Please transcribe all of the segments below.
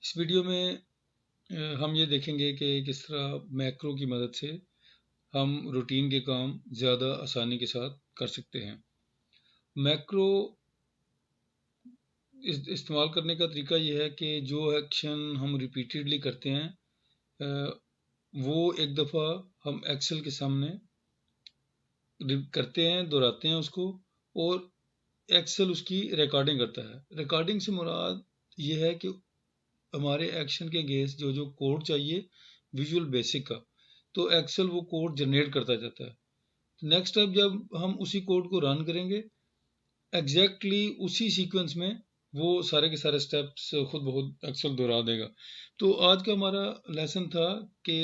इस वीडियो में हम ये देखेंगे कि किस तरह मैक्रो की मदद से हम रूटीन के काम ज़्यादा आसानी के साथ कर सकते हैं। मैक्रो इस्तेमाल करने का तरीका ये है कि जो एक्शन हम रिपीटेडली करते हैं वो एक दफ़ा हम एक्सेल के सामने करते हैं, दोहराते हैं उसको, और एक्सेल उसकी रिकॉर्डिंग करता है। रिकॉर्डिंग से मुराद ये है कि हमारे एक्शन के अगेंस्ट जो जो कोड चाहिए विजुअल बेसिक का, तो एक्सेल वो कोड जनरेट करता जाता है। नेक्स्ट स्टेप, जब हम उसी कोड को रन करेंगे एग्जैक्टली उसी सीक्वेंस में वो सारे के सारे स्टेप्स खुद ब खुद एक्सेल दोहरा देगा। तो आज का हमारा लेसन था कि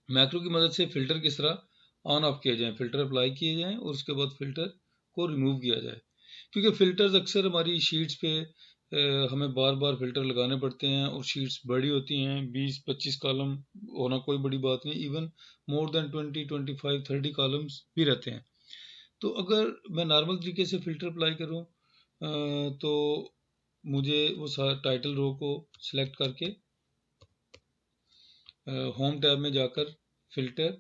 मैक्रो की मदद से फ़िल्टर किस तरह ऑन ऑफ किया जाए, फ़िल्टर अप्लाई किए जाएँ और उसके बाद फ़िल्टर को रिमूव किया जाए। क्योंकि फ़िल्टर्स अक्सर हमारी शीट्स पे हमें बार बार फ़िल्टर लगाने पड़ते हैं और शीट्स बड़ी होती हैं, 20-25 कॉलम होना कोई बड़ी बात नहीं, इवन मोर देन 20, 25, 30 कॉलम्स भी रहते हैं। तो अगर मैं नॉर्मल तरीके से फ़िल्टर अप्लाई करूँ तो मुझे वो सारा टाइटल रो को सिलेक्ट करके होम टैब में जाकर फ़िल्टर,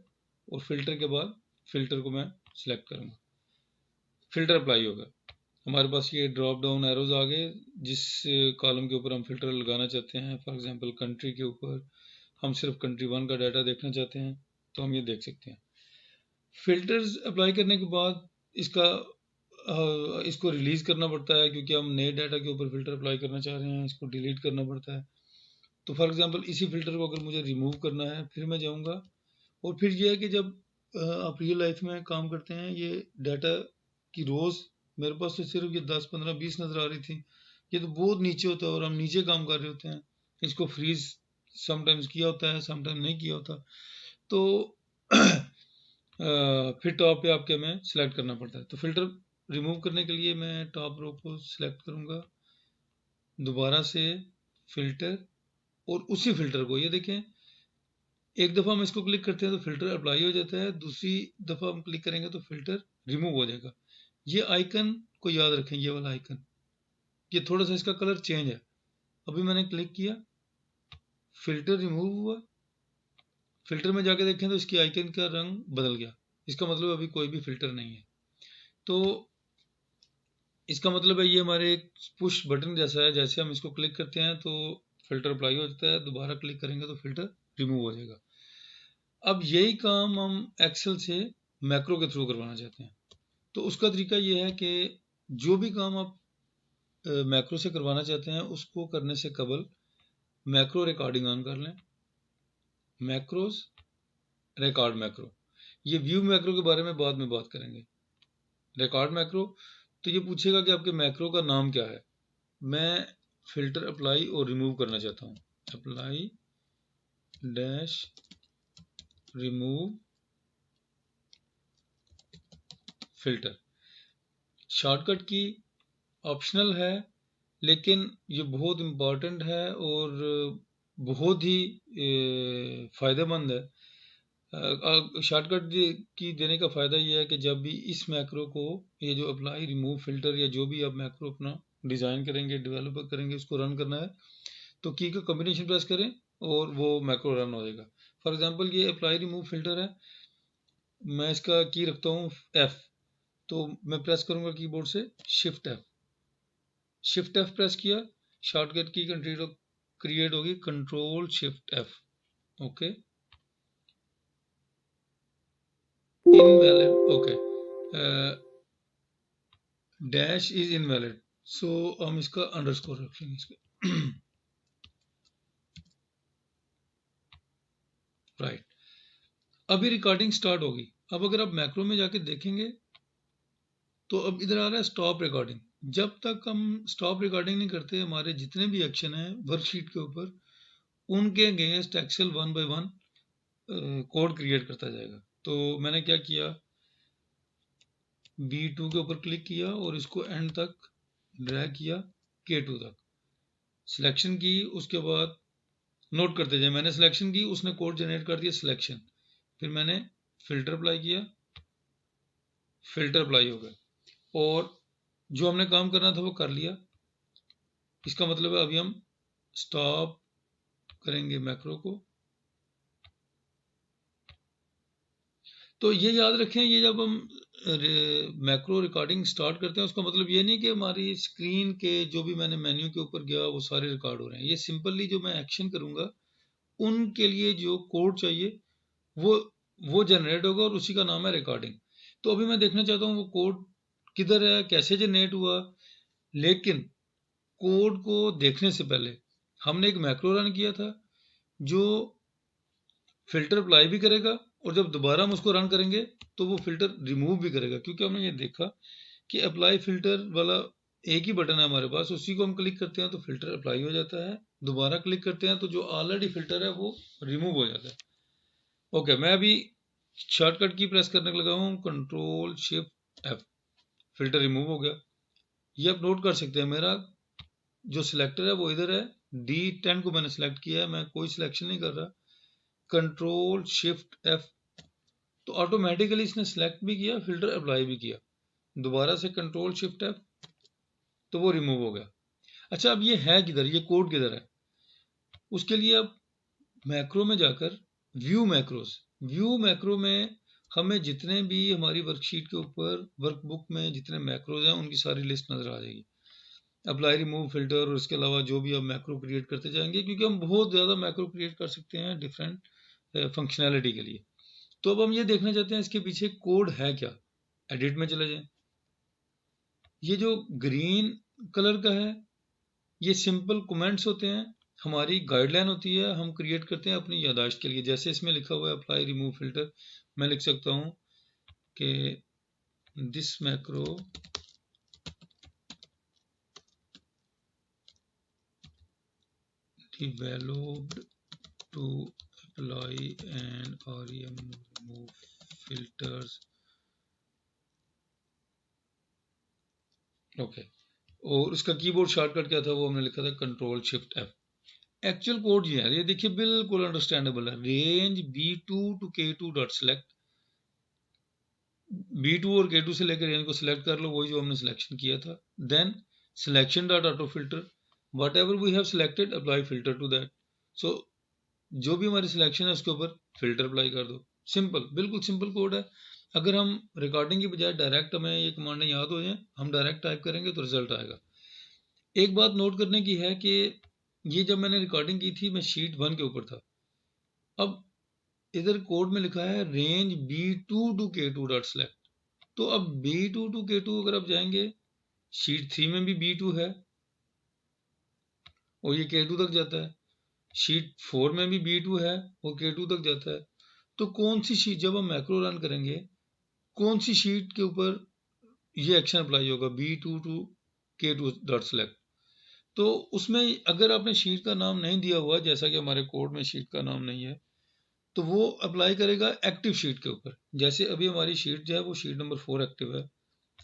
और फ़िल्टर के बाद फ़िल्टर को मैं सिलेक्ट करूँगा, फ़िल्टर अप्लाई होगा। हमारे पास ये ड्रॉप डाउन एरोज आ गए, जिस कॉलम के ऊपर हम फ़िल्टर लगाना चाहते हैं, फॉर एग्जांपल कंट्री के ऊपर हम सिर्फ कंट्री 1 का डाटा देखना चाहते हैं तो हम ये देख सकते हैं। फ़िल्टर्स अप्लाई करने के बाद इसको रिलीज़ करना पड़ता है, क्योंकि हम नए डाटा के ऊपर फ़िल्टर अप्लाई करना चाह रहे हैं, इसको डिलीट करना पड़ता है। तो फॉर एग्जांपल इसी फ़िल्टर को अगर मुझे रिमूव करना है, फिर मैं जाऊँगा, और फिर ये है कि जब आप रियल लाइफ में काम करते हैं, ये डाटा की रोज़ मेरे पास तो सिर्फ ये 10, 15, 20 नज़र आ रही थी। ये तो बहुत नीचे होता है और हम नीचे काम कर रहे होते हैं। इसको फ्रीज समटाइम्स किया होता है, समटाइम नहीं किया होता। तो फिर टॉप पे आपके हमें सेलेक्ट करना पड़ता है। तो फिल्टर रिमूव करने के लिए मैं टॉप रो को सिलेक्ट करूँगा, दोबारा से फिल्टर, और उसी फिल्टर को, ये देखें, एक दफ़ा हम इसको क्लिक करते हैं तो फिल्टर अप्लाई हो जाता है, दूसरी दफ़ा हम क्लिक करेंगे तो फिल्टर रिमूव हो जाएगा। ये आइकन को याद रखें, ये वाला आइकन, ये थोड़ा सा इसका कलर चेंज है। अभी मैंने क्लिक किया, फिल्टर रिमूव हुआ, फिल्टर में जाके देखें तो इसकी आइकन का रंग बदल गया। इसका मतलब अभी कोई भी फिल्टर नहीं है। तो इसका मतलब है ये हमारे एक पुश बटन जैसा है, जैसे हम इसको क्लिक करते हैं तो फिल्टर अप्लाई हो जाता है, दोबारा क्लिक करेंगे तो फिल्टर रिमूव हो जाएगा। अब यही काम हम एक्सेल से मैक्रो के थ्रू करवाना चाहते हैं। तो उसका तरीका ये है कि जो भी काम आप मैक्रो से करवाना चाहते हैं उसको करने से कबल मैक्रो रिकॉर्डिंग ऑन कर लें। मैक्रोस रिकॉर्ड मैक्रो, ये व्यू मैक्रो के बारे में बाद में बात करेंगे। रिकॉर्ड मैक्रो, तो ये पूछेगा कि आपके मैक्रो का नाम क्या है। मैं फिल्टर अप्लाई और रिमूव करना चाहता हूँ, apply dash remove filter. Shortcut की ऑप्शनल है, लेकिन ये बहुत इम्पॉर्टेंट है और बहुत ही फ़ायदेमंद है। शॉर्टकट की देने का फ़ायदा ये है कि जब भी इस मैक्रो को, ये जो अप्लाई रिमूव फिल्टर या जो भी आप मैक्रो अपना डिज़ाइन करेंगे, डेवलप करेंगे, उसको रन करना है, तो की का कॉम्बिनेशन प्रेस करें और वो मैक्रो रन हो जाएगा। फॉर एग्जांपल ये अप्लाई रिमूव फिल्टर है, मैं इसका की रखता हूँ F, तो मैं प्रेस करूँगा कीबोर्ड से shift F, shift F press किया, शॉर्टकट की क्रिएट होगी control shift F। Okay, invalid, okay, dash is invalid, so हम इसका अंडरस्कोर रखेंगे इसका राइट। अभी रिकॉर्डिंग स्टार्ट होगी। अब अगर आप मैक्रो में जाके देखेंगे तो अब इधर आ रहा है स्टॉप रिकॉर्डिंग। जब तक हम स्टॉप रिकॉर्डिंग नहीं करते, हमारे जितने भी एक्शन हैं वर्कशीट के ऊपर, उनके against Excel 1 by 1 code create करता जाएगा। तो मैंने क्या किया, B2 के ऊपर क्लिक किया और इसको एंड तक ड्रैग किया, K2 तक सिलेक्शन की, उसके बाद नोट करते जाए, मैंने सिलेक्शन की, उसने कोड जनरेट कर दिया सिलेक्शन, फिर मैंने फिल्टर अप्लाई किया, फिल्टर अप्लाई हो गया, और जो हमने काम करना था वो कर लिया। इसका मतलब है अभी हम स्टॉप करेंगे मैक्रो को। तो ये याद रखें, ये जब हम मैक्रो रिकॉर्डिंग स्टार्ट करते हैं उसका मतलब ये नहीं कि हमारी स्क्रीन के जो भी मैंने मेन्यू के ऊपर गया वो सारे रिकॉर्ड हो रहे हैं। ये सिंपली जो मैं एक्शन करूंगा उनके लिए जो कोड चाहिए वो जनरेट होगा और उसी का नाम है रिकॉर्डिंग। तो अभी मैं देखना चाहता हूँ वो कोड किधर है, कैसे जनरेट हुआ। लेकिन कोड को देखने से पहले हमने एक मैक्रो रन किया था जो फिल्टर अप्लाई भी करेगा और जब दोबारा हम उसको रन करेंगे तो वो फिल्टर रिमूव भी करेगा, क्योंकि हमने ये देखा कि अप्लाई फिल्टर वाला एक ही बटन है हमारे पास, उसी को हम क्लिक करते हैं तो फिल्टर अप्लाई हो जाता है, दोबारा क्लिक करते हैं तो जो ऑलरेडी फिल्टर है वो रिमूव हो जाता है। ओके, मैं अभी शॉर्टकट की प्रेस करने लगा हूँ, control shift F, filter remove हो गया। ये आप नोट कर सकते हैं मेरा जो सिलेक्टर है वो इधर है, D10 को मैंने सेलेक्ट किया है, मैं कोई सिलेक्शन नहीं कर रहा। कंट्रोल शिफ्ट एफ, तो ऑटोमेटिकली इसने सेलेक्ट भी किया, फिल्टर अप्लाई भी किया। दोबारा से कंट्रोल शिफ्ट एफ, तो वो रिमूव हो गया। अच्छा, अब ये है किधर, ये कोड किधर है? उसके लिए अब मैक्रो में जाकर व्यू मैक्रोस, व्यू मैक्रो में हमें जितने भी हमारी वर्कशीट के ऊपर वर्कबुक में जितने मैक्रोज हैं उनकी सारी लिस्ट नजर आ जाएगी। अप्लाई रिमूव फिल्टर और इसके अलावा जो भी आप मैक्रो क्रिएट करते जाएंगे, क्योंकि हम बहुत ज़्यादा मैक्रो क्रिएट कर सकते हैं डिफरेंट फंक्शनैलिटी के लिए। तो अब हम ये देखना चाहते हैं इसके पीछे कोड है क्या। एडिट में चले जाएं। ये जो ग्रीन कलर का है ये सिंपल कमेंट्स होते हैं, हमारी गाइडलाइन होती है, हम क्रिएट करते हैं अपनी यादाश्त के लिए। जैसे इसमें लिखा हुआ है अप्लाई रिमूव फिल्टर, मैं लिख सकता हूँ कि this macro developed to apply and rem remove filters। Okay, और उसका कीबोर्ड शॉर्टकट क्या था वो हमने लिखा था control shift F. Actual code ये है, ये देखिए बिल्कुल अंडरस्टैंडेबल है। Range B2 to K2 dot select, B2 और K2 से लेकर रेंज को सिलेक्ट कर लो, वही जो हमने सिलेक्शन किया था। Then selection dot auto filter, whatever we have selected apply filter to that. So जो भी हमारी सिलेक्शन है उसके ऊपर फिल्टर अप्लाई कर दो। सिंपल, बिल्कुल सिंपल कोड है। अगर हम रिकॉर्डिंग की बजाय डायरेक्ट हमें ये कमांडें याद हो जाए, हम डायरेक्ट टाइप करेंगे तो रिजल्ट आएगा। एक बात नोट करने की है कि ये जब मैंने रिकॉर्डिंग की थी मैं शीट 1 के ऊपर था। अब इधर कोड में लिखा है range B2 to K2 dot select, तो अब B2 टू K2 अगर आप जाएंगे, शीट 3 में भी B2 है और ये K2 तक जाता है, शीट 4 में भी B2 है और K2 तक जाता है। तो कौन सी शीट, जब हम मैक्रो रन करेंगे कौन सी शीट के ऊपर ये एक्शन अप्लाई होगा, B2 to K2 dot select. तो उसमें अगर आपने शीट का नाम नहीं दिया हुआ, जैसा कि हमारे कोड में शीट का नाम नहीं है, तो वो अप्लाई करेगा एक्टिव शीट के ऊपर। जैसे अभी हमारी शीट जो है वो शीट नंबर 4 एक्टिव है,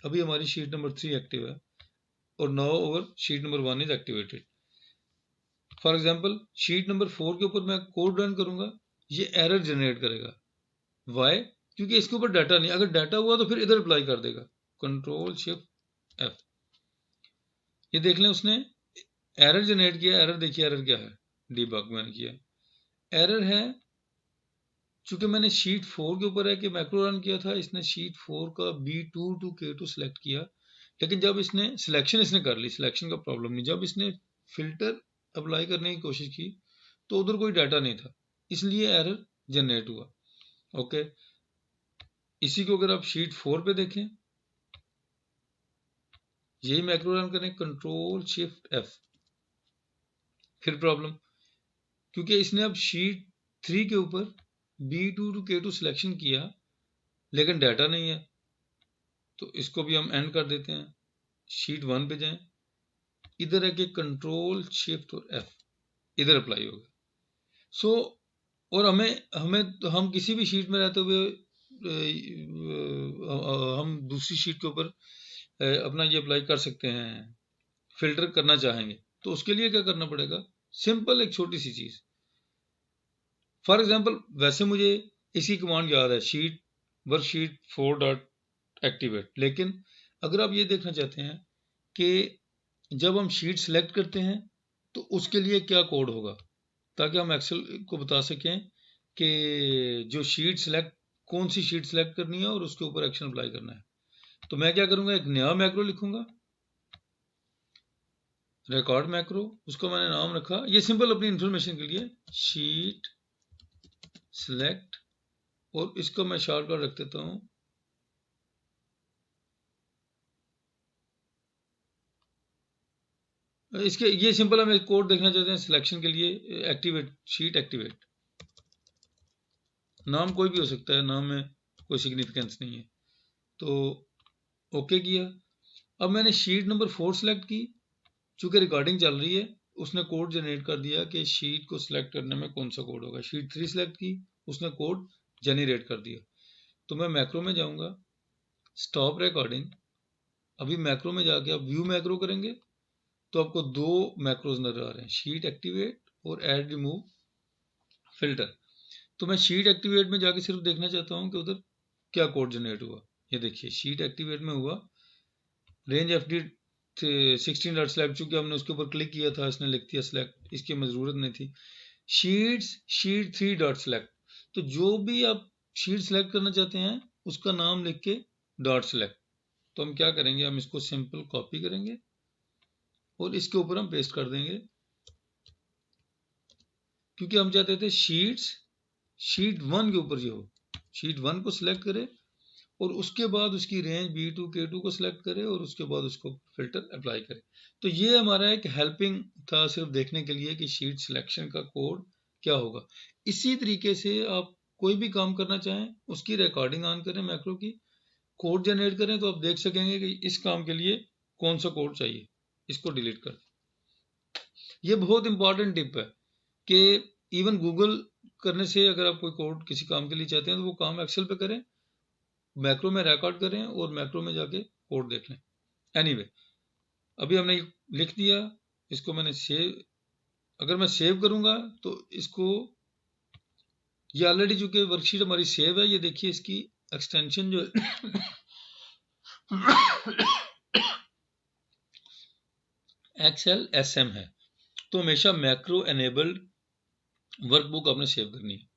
अभी हमारी शीट नंबर 3 एक्टिव है और now over sheet number 1 is activated. For example sheet number 4 के ऊपर मैं कोड रन करूंगा, ये एरर जनरेट करेगा। वाई? क्योंकि इसके ऊपर डाटा नहीं, अगर डाटा हुआ तो फिर इधर अप्लाई कर देगा। कंट्रोल शिफ्ट एफ, ये देख लें उसने एरर जनरेट किया। एरर देखिए, एरर क्या है, डीबग मैंने किया। एरर है चूंकि मैंने शीट 4 के ऊपर है कि मैक्रो रन किया था, इसने शीट 4 का B2 टू K2 सेलेक्ट किया, लेकिन जब इसने सिलेक्शन इसने कर ली, सिलेक्शन का प्रॉब्लम नहीं, जब इसने फिल्टर अप्लाई करने की कोशिश की तो उधर कोई डाटा नहीं था, इसलिए एरर जनरेट हुआ। ओके, इसी को अगर आप शीट 4 पे देखें, यही मैक्रो रन करें, कंट्रोल शिफ्ट एफ, फिर प्रॉब्लम, क्योंकि इसने अब शीट 3 के ऊपर B2 टू K2 सिलेक्शन किया लेकिन डाटा नहीं है। तो इसको भी हम एंड कर देते हैं, शीट 1 पे जाएं, इधर है कि कंट्रोल शिफ्ट और एफ, इधर अप्लाई होगा। सो और हम किसी भी शीट में रहते हुए हम दूसरी शीट के ऊपर अपना ये अप्लाई कर सकते हैं, फिल्टर करना चाहेंगे तो उसके लिए क्या करना पड़ेगा, सिंपल एक छोटी सी चीज। फॉर एग्जाम्पल वैसे मुझे इसी कमांड याद है, शीट वर्कशीट 4 डॉट एक्टिवेट, लेकिन अगर आप ये देखना चाहते हैं कि जब हम शीट सेलेक्ट करते हैं तो उसके लिए क्या कोड होगा, ताकि हम एक्सेल को बता सकें कि जो शीट सेलेक्ट, कौन सी शीट सेलेक्ट करनी है और उसके ऊपर एक्शन अप्लाई करना है। तो मैं क्या करूंगा, एक नया मैक्रो लिखूंगा, रिकॉर्ड मैक्रो, उसको मैंने नाम रखा, ये सिंपल अपनी इंफॉर्मेशन के लिए, शीट सेलेक्ट, और इसको मैं शॉर्टकट रख देता हूं इसके, ये सिंपल हम एक कोड देखना चाहते हैं सिलेक्शन के लिए, एक्टिवेट शीट एक्टिवेट, नाम कोई भी हो सकता है, नाम में कोई सिग्निफिकेंस नहीं है। तो ओके किया। अब मैंने शीट नंबर 4 सेलेक्ट की, चूंकि रिकॉर्डिंग चल रही है, उसने कोड जनरेट कर दिया कि शीट को सिलेक्ट करने में कौन सा कोड होगा। शीट 3 सेलेक्ट की, उसने कोड जनरेट कर दिया। तो मैं मैक्रो में जाऊंगा, स्टॉप रिकॉर्डिंग। अभी मैक्रो में जाके आप व्यू मैक्रो करेंगे तो आपको दो मैक्रोज नजर आ रहे हैं, शीट एक्टिवेट और ऐड रिमूव फिल्टर। तो मैं शीट एक्टिवेट में जाके सिर्फ देखना चाहता हूँ कि उधर क्या कोड जनरेट हुआ। ये देखिए शीट एक्टिवेट में हुआ रेंज एफडी 16 डॉट सेलेक्ट, चूंकि हमने उसके ऊपर क्लिक किया था, इसने लिख दिया सेलेक्ट, इसकी हमें जरूरत नहीं थी। शीट्स शीट 3 डॉट सेलेक्ट, तो जो भी आप शीट सेलेक्ट करना चाहते हैं उसका नाम लिख के डॉट सेलेक्ट। तो हम क्या करेंगे, हम इसको सिंपल कॉपी करेंगे और इसके ऊपर हम पेस्ट कर देंगे, क्योंकि हम चाहते थे शीट्स शीट 1 के ऊपर जो हो, शीट 1 को सिलेक्ट करे और उसके बाद उसकी रेंज B2 K2 को सिलेक्ट करे और उसके बाद उसको फिल्टर अप्लाई करे। तो ये हमारा एक हेल्पिंग था, सिर्फ देखने के लिए कि शीट सिलेक्शन का कोड क्या होगा। इसी तरीके से आप कोई भी काम करना चाहें, उसकी रिकॉर्डिंग ऑन करें मैक्रो की, कोड जनरेट करें, तो आप देख सकेंगे कि इस काम के लिए कौन सा कोड चाहिए, इसको डिलीट कर दें। ये बहुत इंपॉर्टेंट टिप है कि इवन गूगल करने से अगर आप कोई कोड किसी काम के लिए चाहते हैं तो वो काम एक्सेल पे करें, मैक्रो में रिकॉर्ड करें और मैक्रो में जाके कोड देख लें। एनीवे, अभी हमने लिख दिया, इसको मैंने सेव, अगर मैं सेव करूंगा तो इसको, ये ऑलरेडी चूंकि वर्कशीट हमारी सेव है, ये देखिए इसकी एक्सटेंशन जो XLSM है। तो हमेशा मैक्रो एनेबल्ड वर्कबुक आपने सेव करनी है।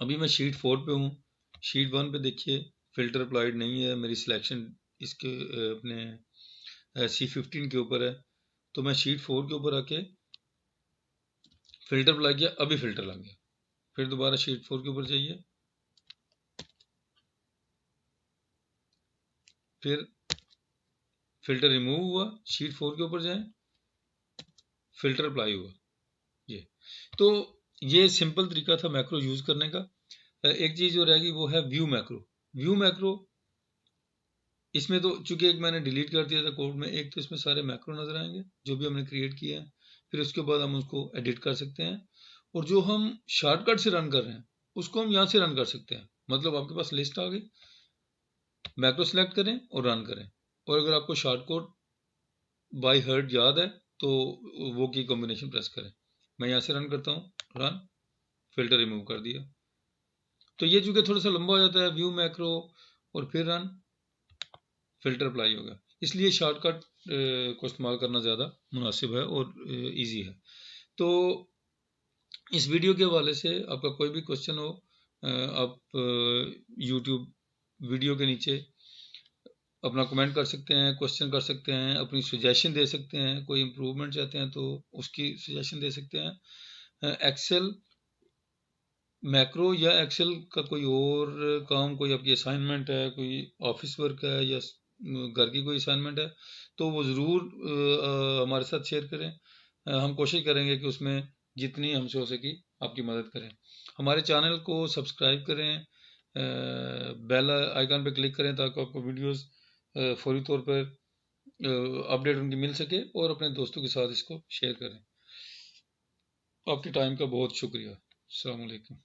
अभी मैं शीट 4 पे हूँ, शीट 1 पे देखिए फिल्टर अप्लाइड नहीं है, मेरी सिलेक्शन इसके अपने C15 के ऊपर है। तो मैं शीट 4 के ऊपर आके फिल्टर अप्लाई किया, अभी फिल्टर लग गया। फिर दोबारा शीट 4 के ऊपर जाइए, फिर फिल्टर रिमूव हुआ, शीट 4 के ऊपर जाएं, फिल्टर अप्लाई हुआ। ये तो ये सिंपल तरीका था मैक्रो यूज करने का। एक चीज जो रहेगी वो है व्यू मैक्रो। व्यू मैक्रो, इसमें तो चूंकि एक मैंने डिलीट कर दिया था कोड में, एक तो इसमें सारे मैक्रो नजर आएंगे जो भी हमने क्रिएट किए हैं, फिर उसके बाद हम उसको एडिट कर सकते हैं, और जो हम शॉर्टकट से रन कर रहे हैं उसको हम यहाँ से रन कर सकते हैं। मतलब आपके पास लिस्ट आ गई, मैक्रो सेलेक्ट करें और रन करें, और अगर आपको शॉर्टकट बाय हार्ट याद है तो वो की कॉम्बिनेशन प्रेस करें। मैं यहाँ से रन करता हूँ, रन, फिल्टर रिमूव कर दिया। तो ये चूंकि थोड़ा सा लंबा हो जाता है, व्यू मैक्रो और फिर रन, फिल्टर अप्लाई होगा, इसलिए शॉर्टकट को इस्तेमाल करना ज़्यादा मुनासिब है और इजी है। तो इस वीडियो के हवाले से आपका कोई भी क्वेश्चन हो, आप यूट्यूब वीडियो के नीचे अपना कमेंट कर सकते हैं, क्वेश्चन कर सकते हैं, अपनी सजेशन दे सकते हैं, कोई इम्प्रूवमेंट चाहते हैं तो उसकी सजेशन दे सकते हैं। एक्सेल मैक्रो या एक्सेल का कोई और काम, कोई आपकी असाइनमेंट है, कोई ऑफिस वर्क है या घर की कोई असाइनमेंट है, तो वो ज़रूर हमारे साथ शेयर करें। हम कोशिश करेंगे कि उसमें जितनी हमसे हो सकी आपकी मदद करें। हमारे चैनल को सब्सक्राइब करें, बेल आइकन पर क्लिक करें ताकि आपको वीडियोस फौरी तौर पर अपडेट उनकी मिल सके, और अपने दोस्तों के साथ इसको शेयर करें। आपके टाइम का बहुत शुक्रिया। अस्सलाम वालेकुम।